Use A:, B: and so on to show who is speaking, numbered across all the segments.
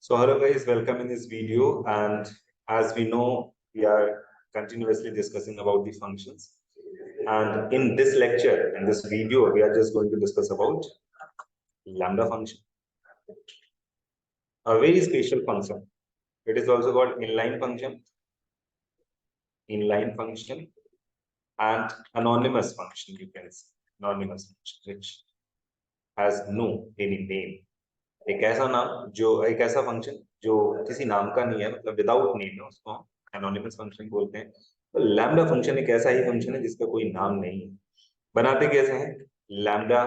A: So hello guys, welcome in this video, and as we know, we are continuously discussing about the functions. And in this lecture, in this video, we are just going to discuss about lambda function, a very special function. It is also called inline function, and anonymous function. You can say anonymous function, which has no any name. एक ऐसा नाम जो एक ऐसा function जो किसी नाम का नहीं है, मतलब विदाउट नेम है, उसको एनोनिमस फंक्शन बोलते हैं। तो लैम्डा फंक्शन एक ऐसा ही फंक्शन है जिसका कोई नाम नहीं है। बनाते कैसे हैं? लैम्डा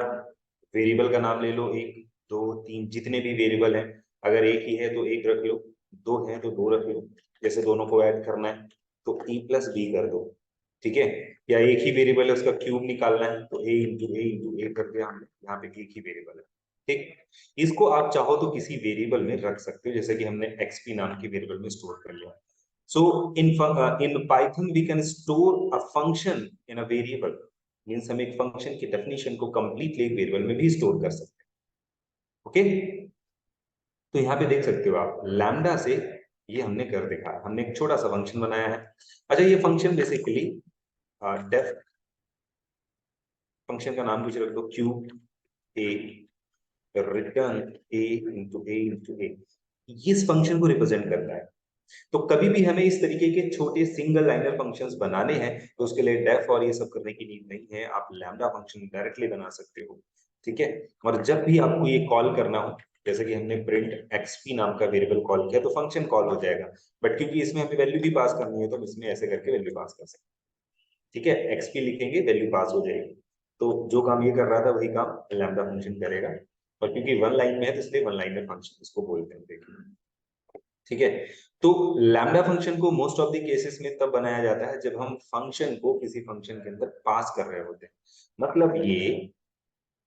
A: वेरिएबल का नाम ले लो, एक दो तीन जितने भी वेरिएबल हैं, अगर एक ही है तो एक रख लो, दो है तो दो रख लो, जैसे दोनों को ऐड करना है तो e प्लस बी कर दो, ठीक है। या एक ही वेरिएबल है, उसका क्यूब निकालना है तो a कर दिया हमने, यहाँ पे एक ही वेरिएबल है, ठीक। इसको आप चाहो तो किसी वेरिएबल में रख सकते हो, जैसे कि हमने xp नाम के वेरिएबल में स्टोर कर लिया। So in Python we can store a function in a variable, means हम एक फंक्शन की डेफिनेशन को कंप्लीटली एक वेरिएबल में भी स्टोर कर सकते हैं। ओके, तो यहाँ पे देख सकते हो आप, लैम्डा से ये हमने कर देखा, हमने एक छोटा सा फंक्शन बनाया है। अच्छा, ये फंक्शन बेसिकली डेफ फंक्शन का नाम कुछ रख दो, cube a return a into a, इस फंक्शन को रिप्रेजेंट करता है। तो कभी भी हमें इस तरीके के छोटे सिंगल लाइनर फंक्शंस बनाने हैं तो उसके लिए डेफ और ये सब करने की नीड नहीं है, आप लैम्डा फंक्शन डायरेक्टली बना सकते हो, ठीक है। और जब भी आपको ये कॉल करना हो, जैसे कि हमने प्रिंट एक्सपी नाम का वेरिएबल कॉल किया तो फंक्शन कॉल हो जाएगा, बट क्योंकि इसमें हमें वैल्यू भी पास करनी है तो हम इसमें ऐसे करके वैल्यू पास कर सकते हैं, ठीक है। एक्सपी लिखेंगे, वैल्यू पास हो जाएगी। तो जो काम ये कर रहा था वही काम लैम्डा फंक्शन करेगा, और क्योंकि वन लाइन में है तो इसलिए वन लाइनर फंक्शन इसको बोलते हैं, देखिए, ठीक है। तो लैम्डा फंक्शन को मोस्ट ऑफ द केसेस में तब बनाया जाता है जब हम फंक्शन को किसी फंक्शन के अंदर पास कर रहे होते हैं। मतलब ये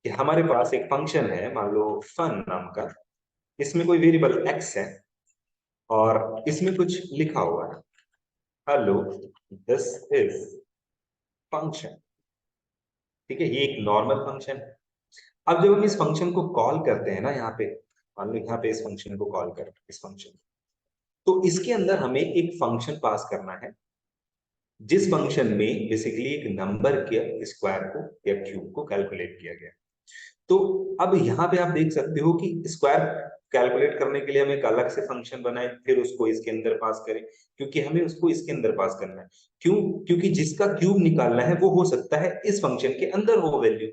A: कि हमारे पास एक फंक्शन है, मान लो फन नाम का, इसमें कोई वेरिएबल x है और इसमें कुछ लिखा हुआ है, हेलो दिस इज फंक्शन, ठीक है। ये एक नॉर्मल फंक्शन है। अब जब हम इस फंक्शन को कॉल करते हैं ना, यहाँ पे मान लो यहाँ पे इस फंक्शन को कॉल कर, इस फंक्शन, तो इसके अंदर हमें एक फंक्शन पास करना है, जिस फंक्शन में बेसिकली एक नंबर के स्क्वायर को या क्यूब को कैलकुलेट किया गया। तो अब यहाँ पे आप देख सकते हो कि स्क्वायर कैलकुलेट करने के लिए हम एक अलग से फंक्शन बनाए, फिर उसको इसके अंदर पास करें, क्योंकि हमें उसको इसके अंदर पास करना है। क्यों? क्योंकि जिसका क्यूब निकालना है वो हो सकता है इस फंक्शन के अंदर हो वैल्यू,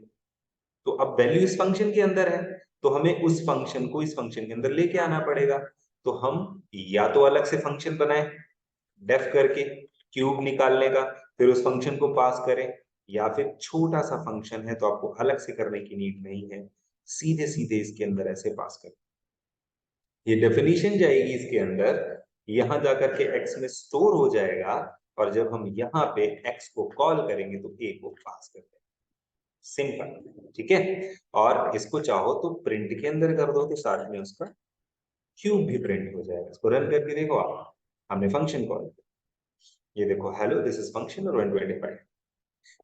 A: तो अब वैल्यू इस फंक्शन के अंदर है तो हमें उस फंक्शन को इस फंक्शन के अंदर लेके आना पड़ेगा। तो हम या तो अलग से फंक्शन बनाए डेफ करके क्यूब निकालने का, फिर उस फंक्शन को पास करें, या फिर छोटा सा फंक्शन है तो आपको अलग से करने की नीड नहीं है, सीधे सीधे इसके अंदर ऐसे पास करें। ये डेफिनेशन जाएगी इसके अंदर, यहां जाकर के एक्स में स्टोर हो जाएगा, और जब हम यहाँ पे एक्स को कॉल करेंगे तो ए को पास कर देंगे, सिंपल, ठीक है। और इसको चाहो तो प्रिंट के अंदर कर दो तो साथ में उसका क्यूब भी प्रिंट हो जाएगा। इसको रन करके देखो आप, हमने फंक्शन कॉल किया, ये देखो हेलो दिस इज फंक्शन और 125।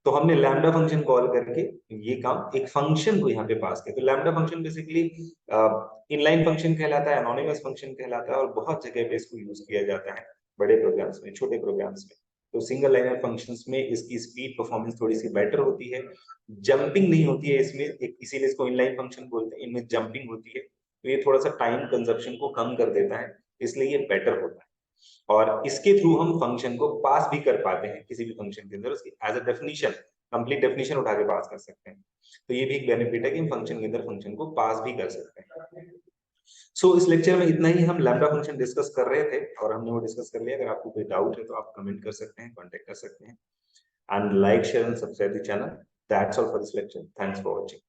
A: तो हमने लैम्डा फंक्शन कॉल करके ये काम एक फंक्शन को यहाँ पे पास किया। तो lambda function basically inline function कहलाता है, एनोनिमस फंक्शन कहलाता है, और बहुत जगह पे इसको यूज किया जाता है, बड़े प्रोग्राम्स में, छोटे प्रोग्राम्स में। तो सिंगल लाइनर फंक्शंस में इसकी स्पीड परफॉर्मेंस थोड़ी सी बेटर होती है, जंपिंग नहीं होती है इसमें, इसीलिए इसको इनलाइन फंक्शन बोलते हैं। इनमें जंपिंग होती है तो ये थोड़ा सा टाइम कंजप्शन को कम कर देता है, इसलिए ये बेटर होता है। और इसके थ्रू हम फंक्शन को पास भी कर पाते हैं किसी भी फंक्शन के अंदर, उसकी as a definition, complete definition उठा के पास कर सकते हैं। तो ये भी एक बेनिफिट है कि हम फंक्शन के अंदर फंक्शन को पास भी कर सकते हैं। सो इस लेक्चर में इतना ही हम लैम्डा फंक्शन डिस्कस कर रहे थे और हमने वो डिस्कस कर लिया। अगर आपको कोई डाउट है तो आप कमेंट कर सकते हैं, कांटेक्ट कर सकते हैं, and like share and subscribe the channel. That's all for this lecture, thanks for watching.